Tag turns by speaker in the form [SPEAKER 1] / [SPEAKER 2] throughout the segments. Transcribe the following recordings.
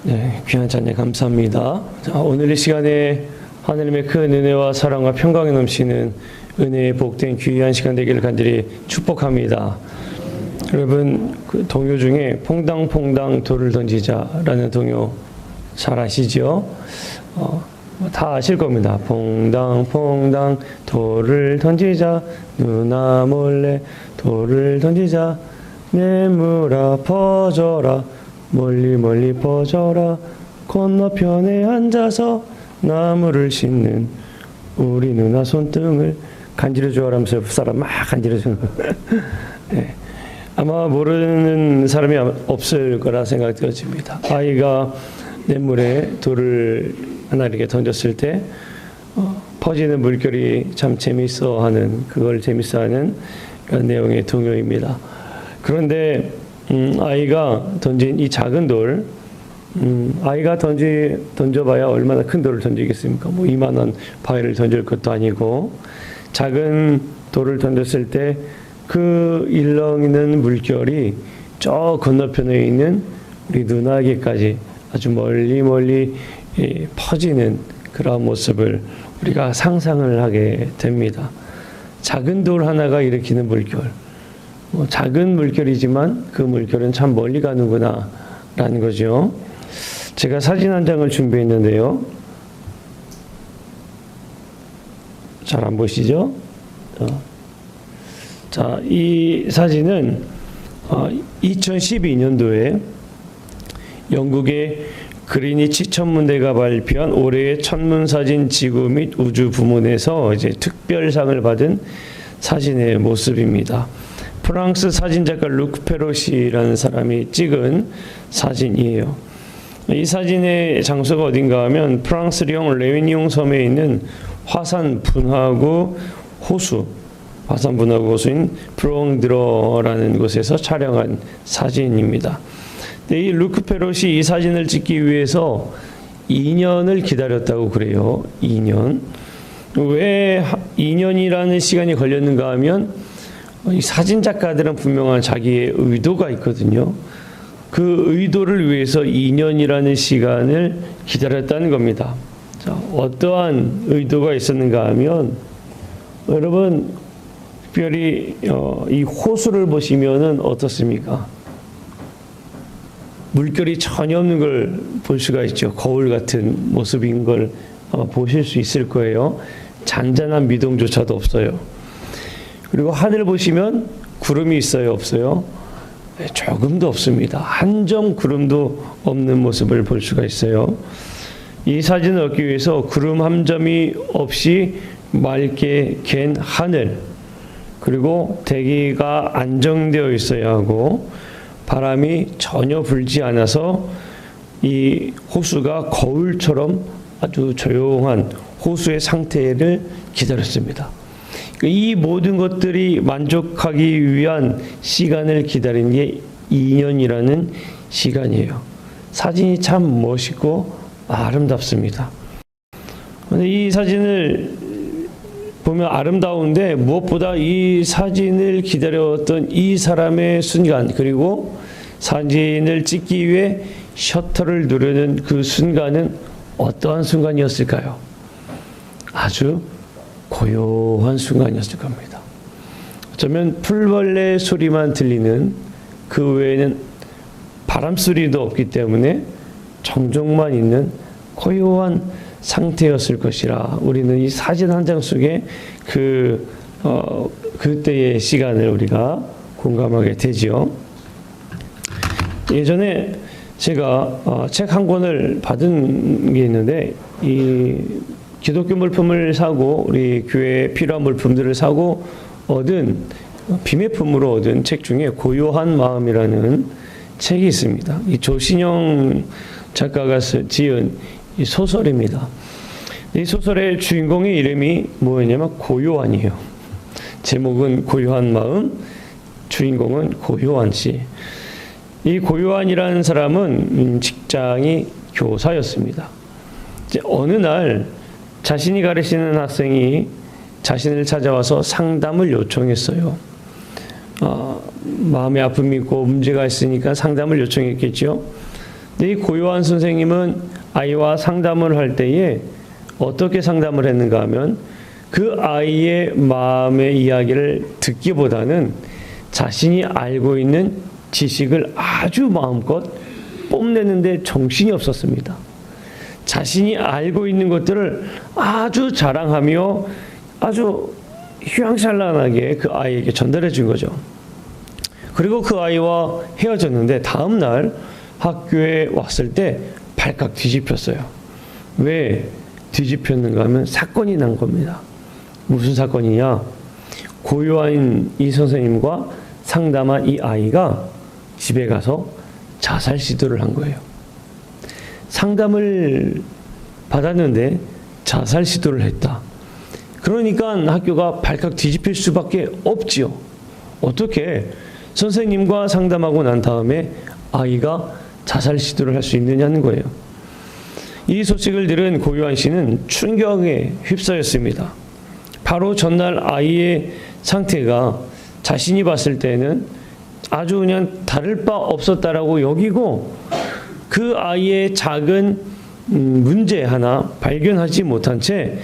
[SPEAKER 1] 네, 귀한 찬양 감사합니다. 자, 오늘 이 시간에 하나님의 큰 은혜와 사랑과 평강이 넘치는 은혜의 복된 귀한 시간 되기를 간절히 축복합니다. 여러분 그 동요 중에 퐁당퐁당 돌을 던지자라는 동요 잘 아시죠? 다 아실 겁니다. 퐁당퐁당 돌을 던지자, 누나 몰래 돌을 던지자, 내물아 퍼져라, 멀리 멀리 퍼져라, 건너편에 앉아서 나무를 싣는 우리 누나 손등을 간지러줘라면서 옆 사람 막 간지러주는 네. 아마 모르는 사람이 없을 거라 생각되어집니다. 아이가 냇물에 돌을 하나 이렇게 던졌을 때 퍼지는 물결이 참 재밌어하는, 그걸 재밌어하는 그런 내용의 동요입니다. 그런데 아이가 던진 이 작은 돌, 아이가 던져봐야 얼마나 큰 돌을 던지겠습니까? 뭐 이만한 바위를 던질 것도 아니고, 작은 돌을 던졌을 때 그 일렁이는 물결이 저 건너편에 있는 우리 누나에게까지 아주 멀리 멀리 퍼지는 그런 모습을 우리가 상상을 하게 됩니다. 작은 돌 하나가 일으키는 물결, 작은 물결이지만 그 물결은 참 멀리 가는구나 라는 거죠. 제가 사진 한 장을 준비했는데요. 잘 안 보시죠? 자, 이 사진은 2012년도에 영국의 그리니치 천문대가 발표한 올해의 천문사진 지구 및 우주 부문에서 이제 특별상을 받은 사진의 모습입니다. 프랑스 사진작가 루크 페로시라는 사람이 찍은 사진이에요. 이 사진의 장소가 어딘가 하면 프랑스 령 레위니옹 섬에 있는 화산 분화구 호수인 브롱드러라는 곳에서 촬영한 사진입니다. 이 루크 페로시 이 사진을 찍기 위해서 2년을 기다렸다고 그래요. 2년. 왜 2년이라는 시간이 걸렸는가 하면 이 사진 작가들은 분명한 자기의 의도가 있거든요. 그 의도를 위해서 2년이라는 시간을 기다렸다는 겁니다. 자, 어떠한 의도가 있었는가 하면, 여러분 특별히 이 호수를 보시면은 어떻습니까? 물결이 전혀 없는 걸 볼 수가 있죠. 거울 같은 모습인 걸 보실 수 있을 거예요. 잔잔한 미동조차도 없어요. 그리고 하늘 보시면 구름이 있어요, 없어요? 네, 조금도 없습니다. 한 점 구름도 없는 모습을 볼 수가 있어요. 이 사진을 얻기 위해서 구름 한 점이 없이 맑게 갠 하늘, 그리고 대기가 안정되어 있어야 하고 바람이 전혀 불지 않아서 이 호수가 거울처럼 아주 조용한 호수의 상태를 기다렸습니다. 이 모든 것들이 만족하기 위한 시간을 기다린 게 2년이라는 시간이에요. 사진이 참 멋있고 아름답습니다. 이 사진을 보면 아름다운데 무엇보다 이 사진을 기다렸던 이 사람의 순간, 그리고 사진을 찍기 위해 셔터를 누르는 그 순간은 어떠한 순간이었을까요? 아주 고요한 순간이었을 겁니다. 어쩌면 풀벌레 소리만 들리는, 그 외에는 바람 소리도 없기 때문에 정적만 있는 고요한 상태였을 것이라, 우리는 이 사진 한 장 속에 그때의 시간을 우리가 공감하게 되죠. 예전에 제가 책 한 권을 받은 게 있는데, 이 기독교 물품을 사고 우리 교회에 필요한 물품들을 사고 비매품으로 얻은 책 중에 고요한 마음이라는 책이 있습니다. 이 조신영 작가가 지은 이 소설입니다. 이 소설의 주인공의 이름이 뭐였냐면 고요한이에요. 제목은 고요한 마음, 주인공은 고요한 씨. 이 고요한이라는 사람은 직장이 교사였습니다. 이제 어느 날 자신이 가르치는 학생이 자신을 찾아와서 상담을 요청했어요. 마음의 아픔이 있고 문제가 있으니까 상담을 요청했겠죠. 이 고요한 선생님은 아이와 상담을 할 때에 어떻게 상담을 했는가 하면 그 아이의 마음의 이야기를 듣기보다는 자신이 알고 있는 지식을 아주 마음껏 뽐내는데 정신이 없었습니다. 자신이 알고 있는 것들을 아주 자랑하며 아주 휘황찬란하게 그 아이에게 전달해 준 거죠. 그리고 그 아이와 헤어졌는데 다음 날 학교에 왔을 때 발칵 뒤집혔어요. 왜 뒤집혔는가 하면 사건이 난 겁니다. 무슨 사건이냐? 고요한 이 선생님과 상담한 이 아이가 집에 가서 자살 시도를 한 거예요. 상담을 받았는데 자살 시도를 했다. 그러니까 학교가 발칵 뒤집힐 수밖에 없지요. 어떻게 선생님과 상담하고 난 다음에 아이가 자살 시도를 할 수 있느냐는 거예요. 이 소식을 들은 고요한 씨는 충격에 휩싸였습니다. 바로 전날 아이의 상태가 자신이 봤을 때는 아주 그냥 다를 바 없었다라고 여기고 그 아이의 작은 문제 하나 발견하지 못한 채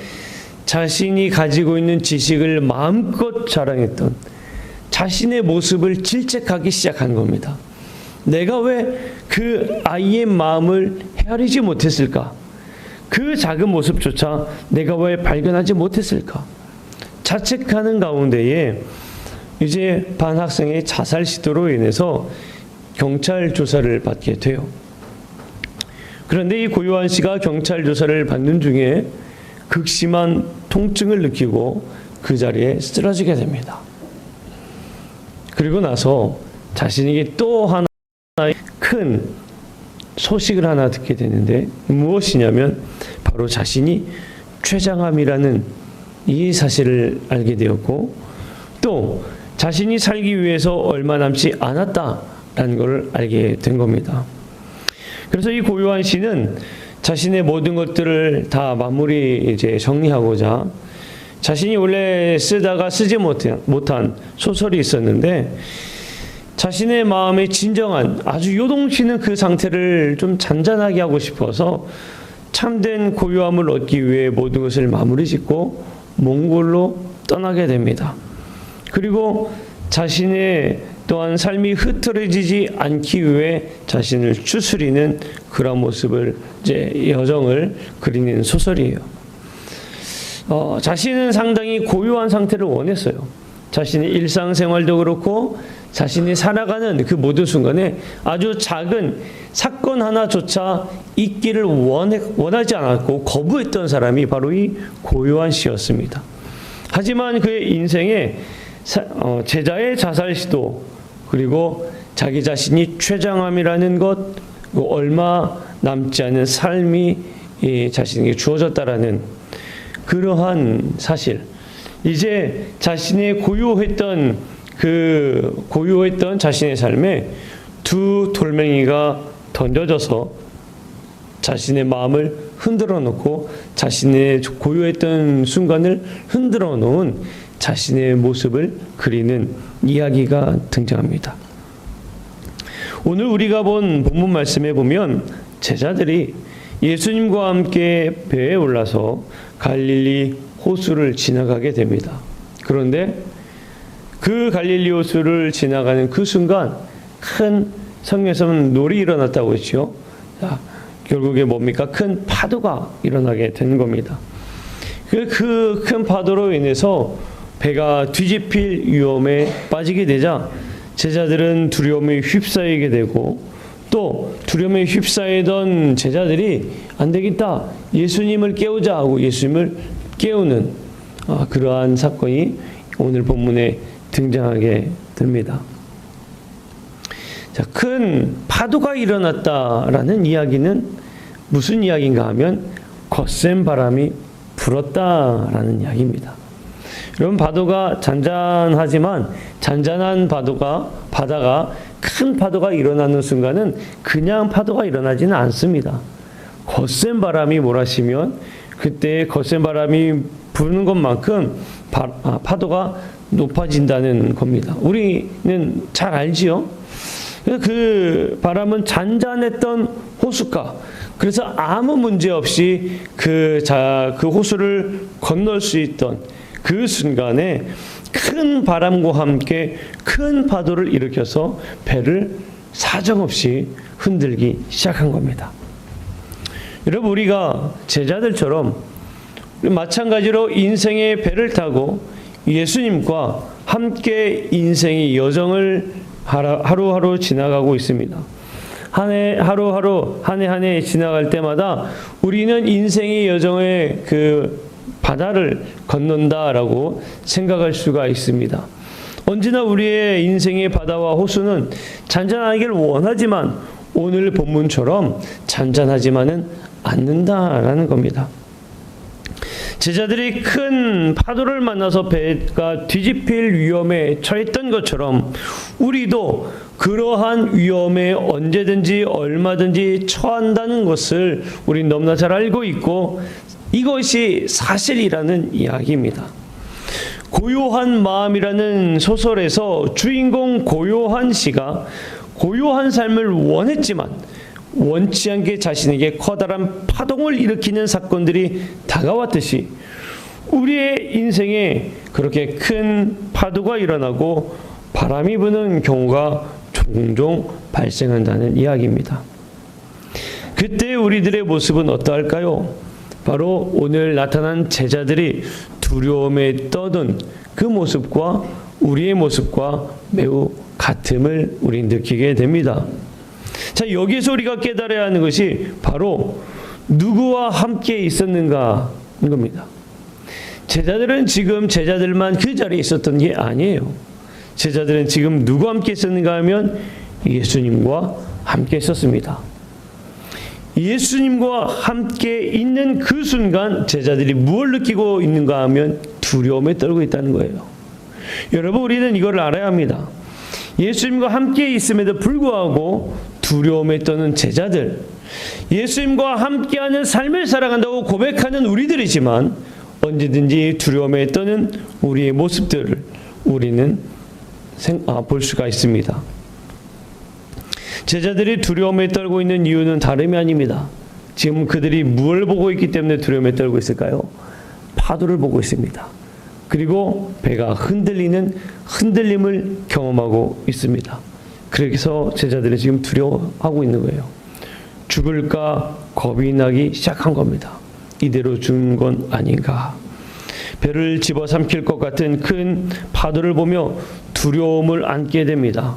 [SPEAKER 1] 자신이 가지고 있는 지식을 마음껏 자랑했던 자신의 모습을 질책하기 시작한 겁니다. 내가 왜 그 아이의 마음을 헤아리지 못했을까? 그 작은 모습조차 내가 왜 발견하지 못했을까? 자책하는 가운데에 이제 반 학생의 자살 시도로 인해서 경찰 조사를 받게 돼요. 그런데 이 고요한 씨가 경찰 조사를 받는 중에 극심한 통증을 느끼고 그 자리에 쓰러지게 됩니다. 그리고 나서 자신에게 또 하나의 큰 소식을 하나 듣게 되는데 무엇이냐면 바로 자신이 췌장암이라는 이 사실을 알게 되었고 또 자신이 살기 위해서 얼마 남지 않았다라는 것을 알게 된 겁니다. 그래서 이 고요한 씨는 자신의 모든 것들을 다 마무리 이제 정리하고자 자신이 원래 쓰다가 쓰지 못한 소설이 있었는데 자신의 마음에 진정한 아주 요동치는 그 상태를 좀 잔잔하게 하고 싶어서 참된 고요함을 얻기 위해 모든 것을 마무리 짓고 몽골로 떠나게 됩니다. 그리고 자신의 또한 삶이 흐트러지지 않기 위해 자신을 추스리는 그런 모습을 이제 여정을 그리는 소설이에요. 자신은 상당히 고요한 상태를 원했어요. 자신의 일상생활도 그렇고 자신이 살아가는 그 모든 순간에 아주 작은 사건 하나조차 있기를 원하지 않았고 거부했던 사람이 바로 이 고요한 씨였습니다. 하지만 그의 인생에 제자의 자살 시도 그리고 자기 자신이 췌장암이라는 것 얼마 남지 않은 삶이 자신에게 주어졌다라는 그러한 사실 이제 자신의 고요했던 자신의 삶에 두 돌멩이가 던져져서 자신의 마음을 흔들어 놓고 자신의 고요했던 순간을 흔들어 놓은 자신의 모습을 그리는 이야기가 등장합니다. 오늘 우리가 본 본문 말씀에 보면 제자들이 예수님과 함께 배에 올라서 갈릴리 호수를 지나가게 됩니다. 그런데 그 갈릴리 호수를 지나가는 그 순간 큰 성경에서는 놀이 일어났다고 했죠. 결국에 뭡니까? 큰 파도가 일어나게 되는 겁니다. 그 큰 파도로 인해서 배가 뒤집힐 위험에 빠지게 되자 제자들은 두려움에 휩싸이게 되고 또 두려움에 휩싸이던 제자들이 안 되겠다. 예수님을 깨우자 하고 예수님을 깨우는 그러한 사건이 오늘 본문에 등장하게 됩니다. 자, 큰 파도가 일어났다라는 이야기는 무슨 이야기인가 하면 거센 바람이 불었다라는 이야기입니다. 여러분 파도가 잔잔하지만 잔잔한 바다가 큰 파도가 일어나는 순간은 그냥 파도가 일어나지는 않습니다. 거센 바람이 몰아치면 그때 거센 바람이 부는 것만큼 파도가 높아진다는 겁니다. 우리는 잘 알지요. 그 바람은 잔잔했던 호숫가. 그래서 아무 문제 없이 그 호수를 건널 수 있던 그 순간에 큰 바람과 함께 큰 파도를 일으켜서 배를 사정없이 흔들기 시작한 겁니다. 여러분, 우리가 제자들처럼 마찬가지로 인생의 배를 타고 예수님과 함께 인생의 여정을 하루하루 지나가고 있습니다. 한 해 지나갈 때마다 우리는 인생의 여정의 그 바다를 건넌다라고 생각할 수가 있습니다. 언제나 우리의 인생의 바다와 호수는 잔잔하기를 원하지만 오늘 본문처럼 잔잔하지만은 않는다라는 겁니다. 제자들이 큰 파도를 만나서 배가 뒤집힐 위험에 처했던 것처럼 우리도 그러한 위험에 언제든지 얼마든지 처한다는 것을 우리 너무나 잘 알고 있고 이것이 사실이라는 이야기입니다. 고요한 마음이라는 소설에서 주인공 고요한 씨가 고요한 삶을 원했지만 원치 않게 자신에게 커다란 파동을 일으키는 사건들이 다가왔듯이 우리의 인생에 그렇게 큰 파도가 일어나고 바람이 부는 경우가 종종 발생한다는 이야기입니다. 그때 우리들의 모습은 어떠할까요? 바로 오늘 나타난 제자들이 두려움에 떠든 그 모습과 우리의 모습과 매우 같음을 우리 느끼게 됩니다. 자, 여기서 우리가 깨달아야 하는 것이 바로 누구와 함께 있었는가인 겁니다. 제자들은 지금 제자들만 그 자리에 있었던 게 아니에요. 제자들은 지금 누구와 함께 있었는가 하면 예수님과 함께 있었습니다. 예수님과 함께 있는 그 순간 제자들이 무엇을 느끼고 있는가 하면 두려움에 떨고 있다는 거예요. 여러분, 우리는 이걸 알아야 합니다. 예수님과 함께 있음에도 불구하고 두려움에 떠는 제자들, 예수님과 함께하는 삶을 살아간다고 고백하는 우리들이지만 언제든지 두려움에 떠는 우리의 모습들을 우리는 볼 수가 있습니다. 제자들이 두려움에 떨고 있는 이유는 다름이 아닙니다. 지금 그들이 무엇을 보고 있기 때문에 두려움에 떨고 있을까요? 파도를 보고 있습니다. 그리고 배가 흔들림을 경험하고 있습니다. 그래서 제자들이 지금 두려워하고 있는 거예요. 죽을까 겁이 나기 시작한 겁니다. 이대로 죽는 건 아닌가. 배를 집어삼킬 것 같은 큰 파도를 보며 두려움을 안게 됩니다.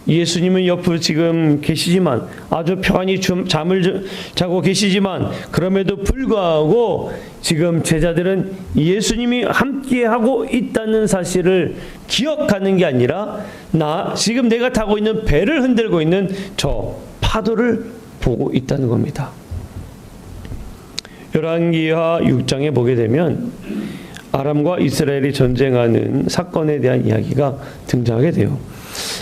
[SPEAKER 1] 예수님은 옆으로 지금 계시지만 아주 평안히 잠을 자고 계시지만 그럼에도 불구하고 지금 제자들은 예수님이 함께하고 있다는 사실을 기억하는 게 아니라 지금 내가 타고 있는 배를 흔들고 있는 저 파도를 보고 있다는 겁니다. 열왕기하 6장에 보게 되면 아람과 이스라엘이 전쟁하는 사건에 대한 이야기가 등장하게 돼요.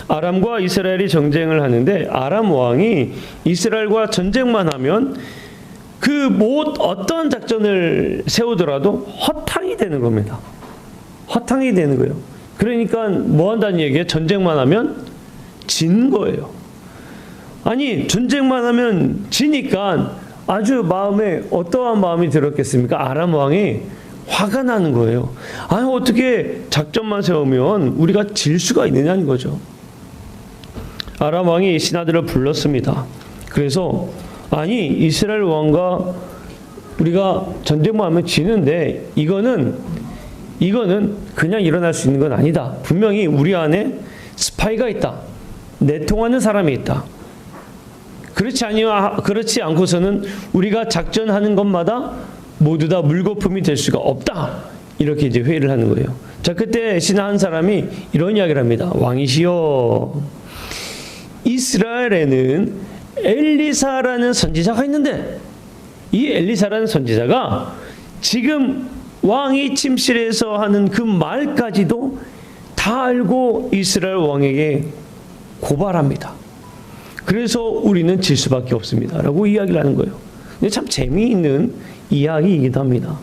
[SPEAKER 1] 아람과 이스라엘이 전쟁을 하는데 아람 왕이 이스라엘과 전쟁만 하면 어떤 작전을 세우더라도 허탕이 되는 겁니다. 허탕이 되는 거예요. 그러니까 뭐 한다는 얘기예요? 전쟁만 하면 진 거예요. 아니, 전쟁만 하면 지니까 아주 마음에 어떠한 마음이 들었겠습니까? 아람 왕이 화가 나는 거예요. 아니, 어떻게 작전만 세우면 우리가 질 수가 있느냐는 거죠. 아람 왕이 신하들을 불렀습니다. 그래서 아니, 이스라엘 왕과 우리가 전쟁만 하면 지는데 이거는 그냥 일어날 수 있는 건 아니다. 분명히 우리 안에 스파이가 있다. 내통하는 사람이 있다. 그렇지 않고서는 우리가 작전하는 것마다 모두 다 물거품이 될 수가 없다. 이렇게 이제 회의를 하는 거예요. 자, 그때 신하 한 사람이 이런 이야기를 합니다. 왕이시여, 이스라엘에는 엘리사라는 선지자가 있는데 이 엘리사라는 선지자가 지금 왕이 침실에서 하는 그 말까지도 다 알고 이스라엘 왕에게 고발합니다. 그래서 우리는 질 수밖에 없습니다. 라고 이야기를 하는 거예요. 근데 참 재미있는 이야기이기도 합니다.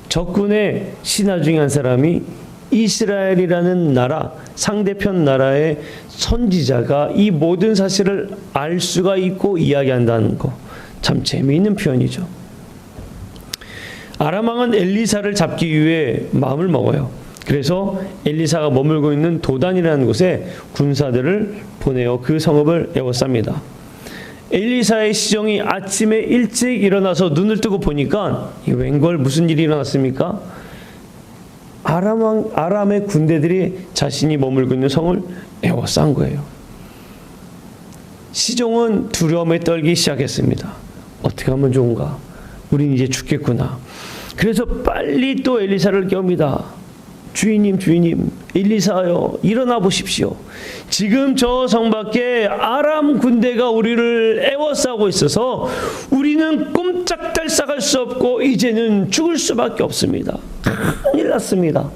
[SPEAKER 1] 적군의 신하 중에 한 사람이 이스라엘이라는 나라, 상대편 나라의 선지자가 이 모든 사실을 알 수가 있고 이야기한다는 거, 참 재미있는 표현이죠. 아람 왕은 엘리사를 잡기 위해 마음을 먹어요. 그래서 엘리사가 머물고 있는 도단이라는 곳에 군사들을 보내어 그 성읍을 에워쌉니다. 엘리사의 시종이 아침에 일찍 일어나서 눈을 뜨고 보니까 웬걸 무슨 일이 일어났습니까? 아람의 군대들이 자신이 머물고 있는 성을 에워싼 거예요. 시종은 두려움에 떨기 시작했습니다. 어떻게 하면 좋은가? 우린 이제 죽겠구나. 그래서 빨리 또 엘리사를 깨웁니다. 주인님, 엘리사요, 일어나 보십시오. 지금 저 성 밖에 아람 군대가 우리를 에워싸고 있어서 우리는 꼼짝달싹할 수 없고 이제는 죽을 수밖에 없습니다. 큰일 났습니다.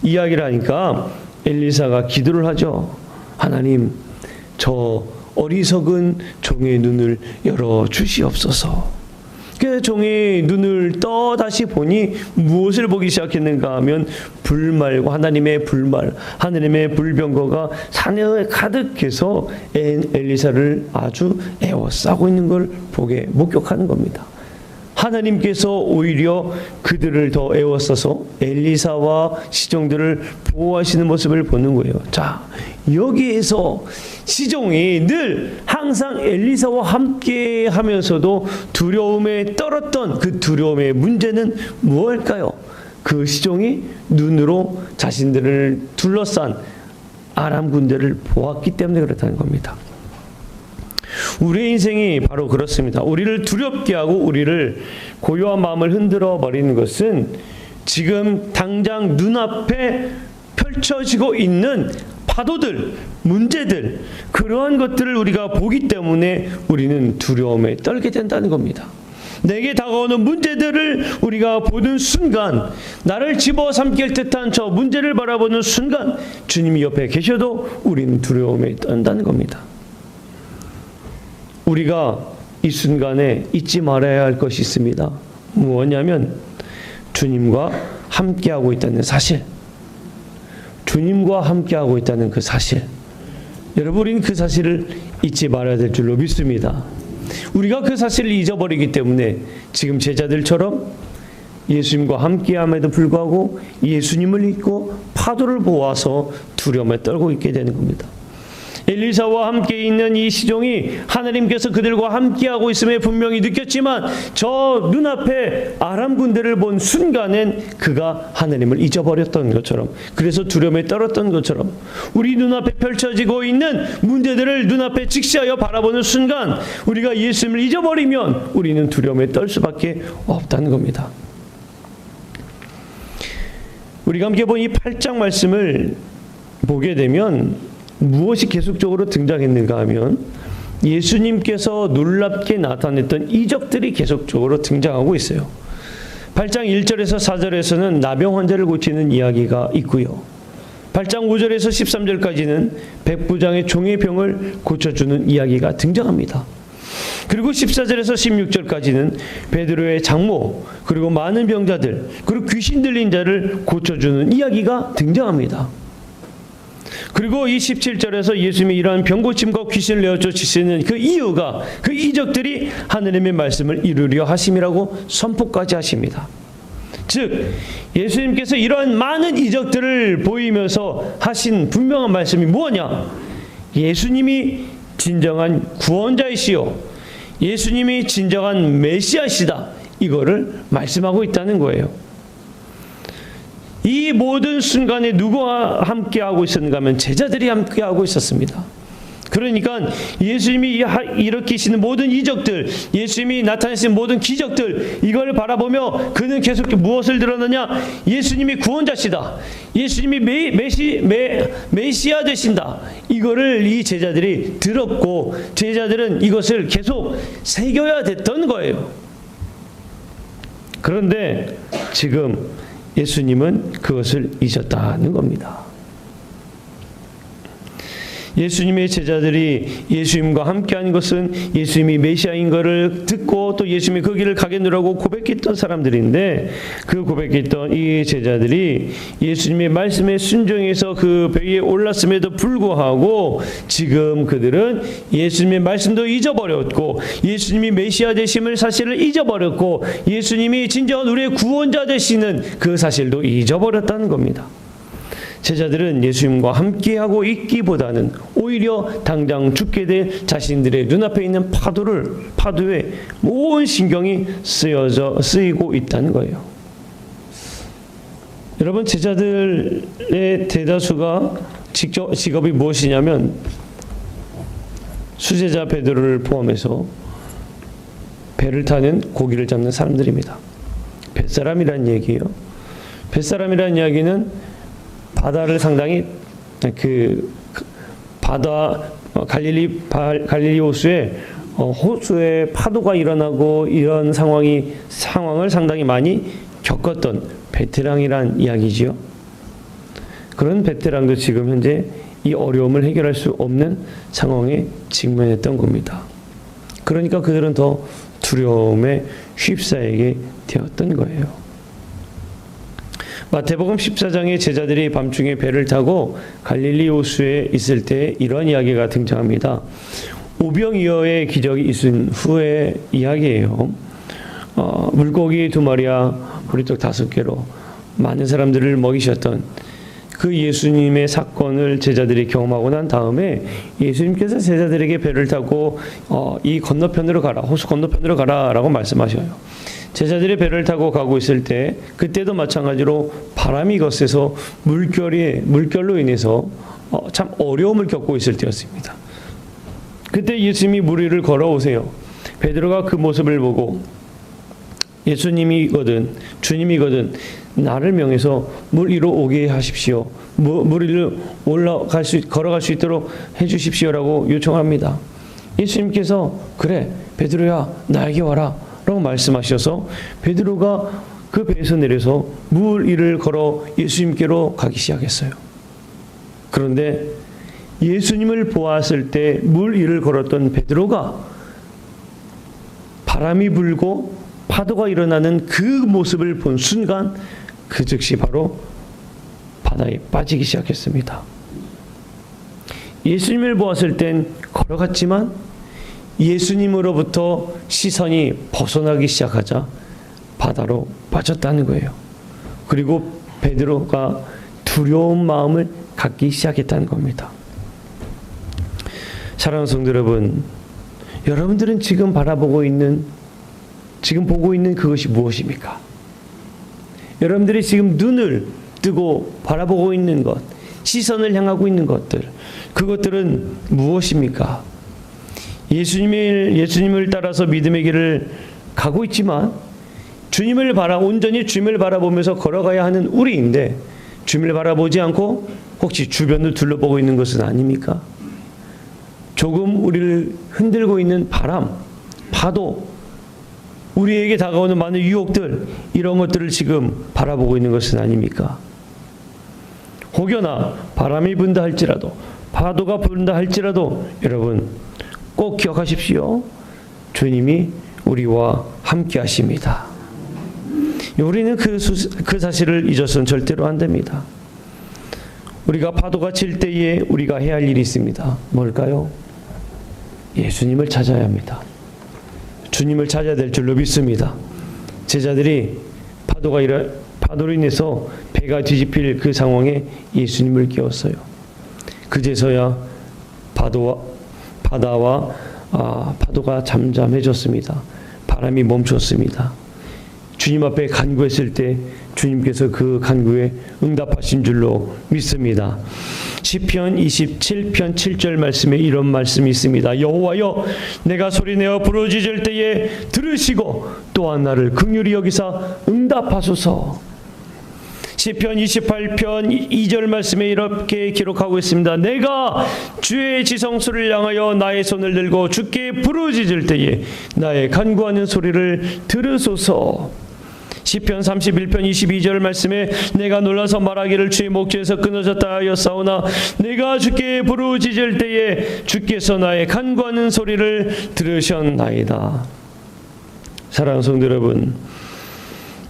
[SPEAKER 1] 이야기를 하니까 엘리사가 기도를 하죠. 하나님, 저 어리석은 종의 눈을 열어 주시옵소서. 그 종의 눈을 떠 다시 보니 무엇을 보기 시작했는가 하면 불말과 하나님의 불말, 하나님의 불병거가 산에 가득해서 엘리사를 아주 에워싸고 있는 걸 목격하는 겁니다. 하나님께서 오히려 그들을 더 에워싸서 엘리사와 시종들을 보호하시는 모습을 보는 거예요. 자, 여기에서 시종이 늘 항상 엘리사와 함께 하면서도 두려움에 떨었던 그 두려움의 문제는 무엇일까요? 그 시종이 눈으로 자신들을 둘러싼 아람 군대를 보았기 때문에 그렇다는 겁니다. 우리의 인생이 바로 그렇습니다. 우리를 두렵게 하고 우리를 고요한 마음을 흔들어 버리는 것은 지금 당장 눈앞에 펼쳐지고 있는 파도들, 문제들, 그러한 것들을 우리가 보기 때문에 우리는 두려움에 떨게 된다는 겁니다. 내게 다가오는 문제들을 우리가 보는 순간, 나를 집어삼킬 듯한 저 문제를 바라보는 순간 주님이 옆에 계셔도 우리는 두려움에 떤다는 겁니다. 우리가 이 순간에 잊지 말아야 할 것이 있습니다. 무엇이냐면 주님과 함께하고 있다는 사실. 주님과 함께하고 있다는 그 사실. 여러분, 우리는 그 사실을 잊지 말아야 될 줄로 믿습니다. 우리가 그 사실을 잊어버리기 때문에 지금 제자들처럼 예수님과 함께함에도 불구하고 예수님을 잊고 파도를 보아서 두려움에 떨고 있게 되는 겁니다. 엘리사와 함께 있는 이 시종이 하나님께서 그들과 함께하고 있음에 분명히 느꼈지만 저 눈앞에 아람 군대를 본 순간엔 그가 하나님을 잊어버렸던 것처럼, 그래서 두려움에 떨었던 것처럼 우리 눈앞에 펼쳐지고 있는 문제들을 눈앞에 직시하여 바라보는 순간 우리가 예수님을 잊어버리면 우리는 두려움에 떨 수밖에 없다는 겁니다. 우리가 함께 본 이 8장 말씀을 보게 되면 무엇이 계속적으로 등장했는가 하면 예수님께서 놀랍게 나타냈던 이적들이 계속적으로 등장하고 있어요. 8장 1절에서 4절에서는 나병 환자를 고치는 이야기가 있고요. 8장 5절에서 13절까지는 백부장의 종의 병을 고쳐주는 이야기가 등장합니다. 그리고 14절에서 16절까지는 베드로의 장모, 그리고 많은 병자들, 그리고 귀신 들린 자를 고쳐주는 이야기가 등장합니다. 그리고 이 17절에서 예수님이 이러한 병고침과 귀신을 내어 쫓으시는 그 이유가, 그 이적들이 하느님의 말씀을 이루려 하심이라고 선포까지 하십니다. 즉 예수님께서 이러한 많은 이적들을 보이면서 하신 분명한 말씀이 무엇이냐? 예수님이 진정한 구원자이시요, 예수님이 진정한 메시아시다, 이거를 말씀하고 있다는 거예요. 이 모든 순간에 누구와 함께하고 있었는가 하면 제자들이 함께하고 있었습니다. 그러니까 예수님이 일으키시는 모든 이적들, 예수님이 나타내신 모든 기적들, 이걸 바라보며 그는 계속 무엇을 드러내냐? 예수님이 구원자시다, 예수님이 메시아 되신다, 이거를 이 제자들이 들었고 제자들은 이것을 계속 새겨야 됐던 거예요. 그런데 지금 예수님은 그것을 잊었다는 겁니다. 예수님의 제자들이 예수님과 함께한 것은 예수님이 메시아인 것을 듣고 또 예수님이 그 길을 가겠노라고 고백했던 사람들인데, 그 고백했던 이 제자들이 예수님의 말씀에 순종해서 그 배에 올랐음에도 불구하고 지금 그들은 예수님의 말씀도 잊어버렸고, 예수님이 메시아 되심을 사실을 잊어버렸고, 예수님이 진정한 우리의 구원자 되시는 그 사실도 잊어버렸다는 겁니다. 제자들은 예수님과 함께하고 있기보다는 오히려 당장 죽게 될 자신들의 눈앞에 있는 파도에 온 신경이 쓰이고 있다는 거예요. 여러분, 제자들의 대다수가 직업이 무엇이냐면 수제자 베드로를 포함해서 배를 타는 고기를 잡는 사람들입니다. 뱃사람이라는 얘기예요. 뱃사람이라는 이야기는 바다를 상당히 갈릴리 호수에 호수에 파도가 일어나고 이런 상황을 상당히 많이 겪었던 베테랑이란 이야기지요. 그런 베테랑도 지금 현재 이 어려움을 해결할 수 없는 상황에 직면했던 겁니다. 그러니까 그들은 더 두려움에 휩싸이게 되었던 거예요. 마태복음 14장의 제자들이 밤중에 배를 타고 갈릴리 호수에 있을 때 이런 이야기가 등장합니다. 오병이어의 기적이 있은 후의 이야기예요. 물고기 2마리와 보리떡 5개로 많은 사람들을 먹이셨던 그 예수님의 사건을 제자들이 경험하고 난 다음에 예수님께서 제자들에게 배를 타고 이 건너편으로 가라, 호수 건너편으로 가라라고 말씀하셔요. 제자들이 배를 타고 가고 있을 때 그때도 마찬가지로 바람이 거세서 물결로 인해서 참 어려움을 겪고 있을 때였습니다. 그때 예수님이 물 위를 걸어오세요. 베드로가 그 모습을 보고 주님이거든 나를 명해서 물 위로 오게 하십시오. 물 위를 걸어갈 수 있도록 해주십시오라고 요청합니다. 예수님께서 그래 베드로야 나에게 와라 라고 말씀하셔서 베드로가 그 배에서 내려서 물 위를 걸어 예수님께로 가기 시작했어요. 그런데 예수님을 보았을 때 물 위를 걸었던 베드로가 바람이 불고 파도가 일어나는 그 모습을 본 순간 그 즉시 바로 바다에 빠지기 시작했습니다. 예수님을 보았을 땐 걸어갔지만 예수님으로부터 시선이 벗어나기 시작하자 바다로 빠졌다는 거예요. 그리고 베드로가 두려운 마음을 갖기 시작했다는 겁니다. 사랑하는 성도 여러분, 여러분들은 지금 보고 있는 그것이 무엇입니까? 여러분들이 지금 눈을 뜨고 바라보고 있는 것, 시선을 향하고 있는 것들, 그것들은 무엇입니까? 예수님을 따라서 믿음의 길을 가고 있지만 온전히 주님을 바라보면서 걸어가야 하는 우리인데 주님을 바라보지 않고 혹시 주변을 둘러보고 있는 것은 아닙니까? 조금 우리를 흔들고 있는 바람, 파도, 우리에게 다가오는 많은 유혹들, 이런 것들을 지금 바라보고 있는 것은 아닙니까? 혹여나 바람이 분다 할지라도, 파도가 분다 할지라도 여러분 꼭 기억하십시오. 주님이 우리와 함께 하십니다. 우리는 그 사실을 잊어서는 절대로 안 됩니다. 우리가 파도가 칠 때에 우리가 해야 할 일이 있습니다. 뭘까요? 예수님을 찾아야 합니다. 주님을 찾아야 될 줄로 믿습니다. 제자들이 파도로 인해서 배가 뒤집힐 그 상황에 예수님을 깨웠어요. 그제서야 파도가 잠잠해졌습니다. 바람이 멈췄습니다. 주님 앞에 간구했을 때 주님께서 그 간구에 응답하신 줄로 믿습니다. 시편 27편 7절 말씀에 이런 말씀이 있습니다. 여호와여 내가 소리내어 부르짖을 때에 들으시고 또한 나를 긍휼히 여기사 응답하소서. 시편 28편 2절 말씀에 이렇게 기록하고 있습니다. 내가 주의 지성소를 향하여 나의 손을 들고 주께 부르짖을 때에 나의 간구하는 소리를 들으소서. 시편 31편 22절 말씀에 내가 놀라서 말하기를 주의 목전에서 끊어졌다 하였사오나 내가 주께 부르짖을 때에 주께서 나의 간구하는 소리를 들으셨나이다. 사랑하는 성도 여러분,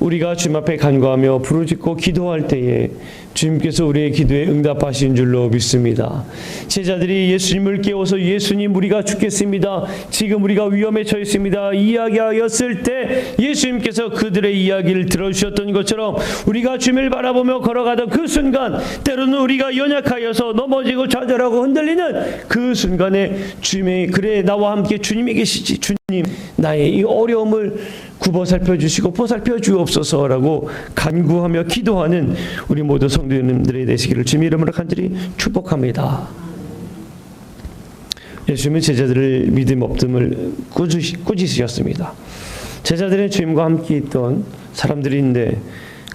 [SPEAKER 1] 우리가 주님 앞에 간구하며 부르짖고 기도할 때에 주님께서 우리의 기도에 응답하신 줄로 믿습니다. 제자들이 예수님을 깨워서 예수님 우리가 죽겠습니다. 지금 우리가 위험에 처했습니다. 이야기하였을 때 예수님께서 그들의 이야기를 들어주셨던 것처럼 우리가 주님을 바라보며 걸어가던 그 순간 때로는 우리가 연약하여서 넘어지고 좌절하고 흔들리는 그 순간에 주님이 그래 나와 함께 주님이 계시지 주님 나의 이 어려움을 굽어 살펴주시고 보살펴 주옵소서라고 간구하며 기도하는 우리 모두 성도님들이 되시기를 주님 이름으로 간절히 축복합니다. 예수님은 제자들을 믿음 없음을 꾸짖으셨습니다. 제자들은 주님과 함께 있던 사람들인데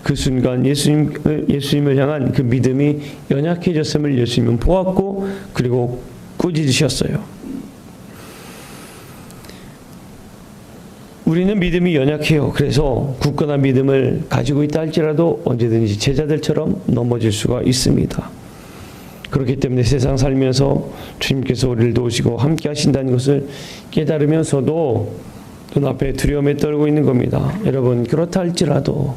[SPEAKER 1] 그 순간 예수님을 향한 그 믿음이 연약해졌음을 예수님은 보았고 그리고 꾸짖으셨어요. 우리는 믿음이 연약해요. 그래서 굳건한 믿음을 가지고 있다 할지라도 언제든지 제자들처럼 넘어질 수가 있습니다. 그렇기 때문에 세상 살면서 주님께서 우리를 도우시고 함께 하신다는 것을 깨달으면서도 눈앞에 두려움에 떨고 있는 겁니다. 여러분 그렇다 할지라도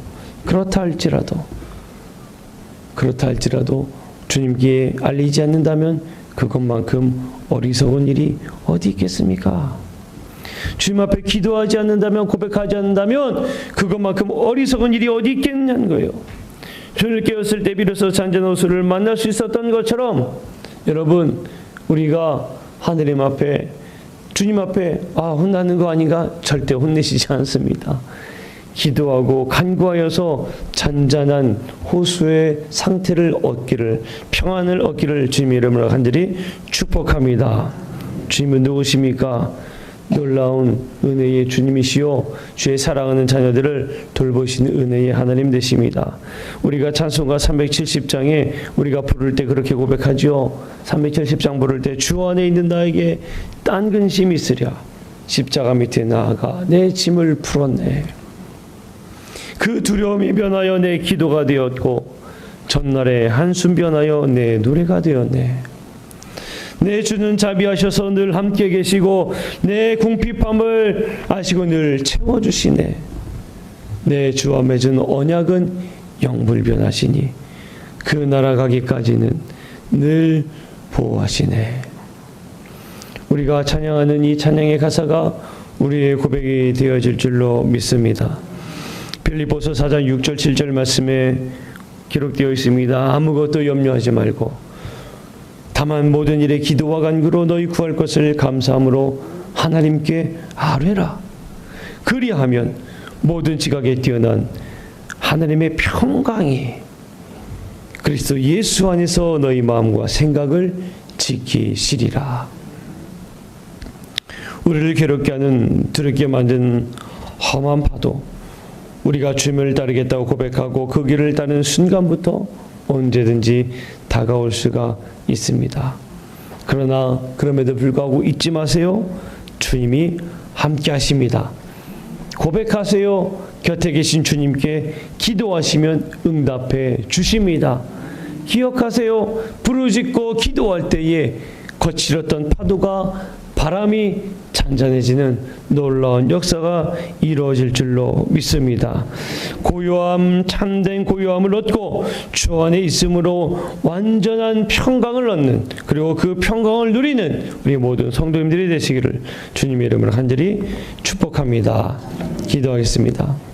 [SPEAKER 1] 주님께 알리지 않는다면 그것만큼 어리석은 일이 어디 있겠습니까? 주님 앞에 기도하지 않는다면 고백하지 않는다면 그것만큼 어리석은 일이 어디 있겠냐는 거예요. 주님을 깨웠을 때 비로소 잔잔한 호수를 만날 수 있었던 것처럼 여러분 우리가 하느님 앞에 주님 앞에 혼나는 거 아닌가? 절대 혼내시지 않습니다. 기도하고 간구하여서 잔잔한 호수의 상태를 얻기를 평안을 얻기를 주님의 이름으로 간절히 축복합니다. 주님은 누구십니까? 놀라운 은혜의 주님이시요 주의 사랑하는 자녀들을 돌보시는 은혜의 하나님 되십니다. 우리가 찬송가 370장에 우리가 부를 때 그렇게 고백하죠. 370장 부를 때 주 안에 있는 나에게 딴 근심이 있으랴 십자가 밑에 나아가 내 짐을 풀었네. 그 두려움이 변하여 내 기도가 되었고 전날에 한숨 변하여 내 노래가 되었네. 내 주는 자비하셔서 늘 함께 계시고 내 궁핍함을 아시고 늘 채워주시네. 내 주와 맺은 언약은 영불변하시니 그 나라 가기까지는 늘 보호하시네. 우리가 찬양하는 이 찬양의 가사가 우리의 고백이 되어질 줄로 믿습니다. 빌립보서 4장 6절 7절 말씀에 기록되어 있습니다. 아무것도 염려하지 말고 다만 모든 일에 기도와 간구로 너희 구할 것을 감사함으로 하나님께 아뢰라. 그리하면 모든 지각에 뛰어난 하나님의 평강이 그리스도 예수 안에서 너희 마음과 생각을 지키시리라. 우리를 괴롭게 하는 두렵게 만든 험한 파도 우리가 주님을 따르겠다고 고백하고 그 길을 따르는 순간부터 언제든지 다가올 수가 있습니다. 그러나 그럼에도 불구하고 잊지 마세요. 주님이 함께 하십니다. 고백하세요. 곁에 계신 주님께 기도하시면 응답해 주십니다. 기억하세요. 부르짖고 기도할 때에 거칠었던 파도가 바람이 잔잔해지는 놀라운 역사가 이루어질 줄로 믿습니다. 고요함, 참된 고요함을 얻고 주 안에 있음으로 완전한 평강을 얻는 그리고 그 평강을 누리는 우리 모든 성도님들이 되시기를 주님의 이름으로 간절히 축복합니다. 기도하겠습니다.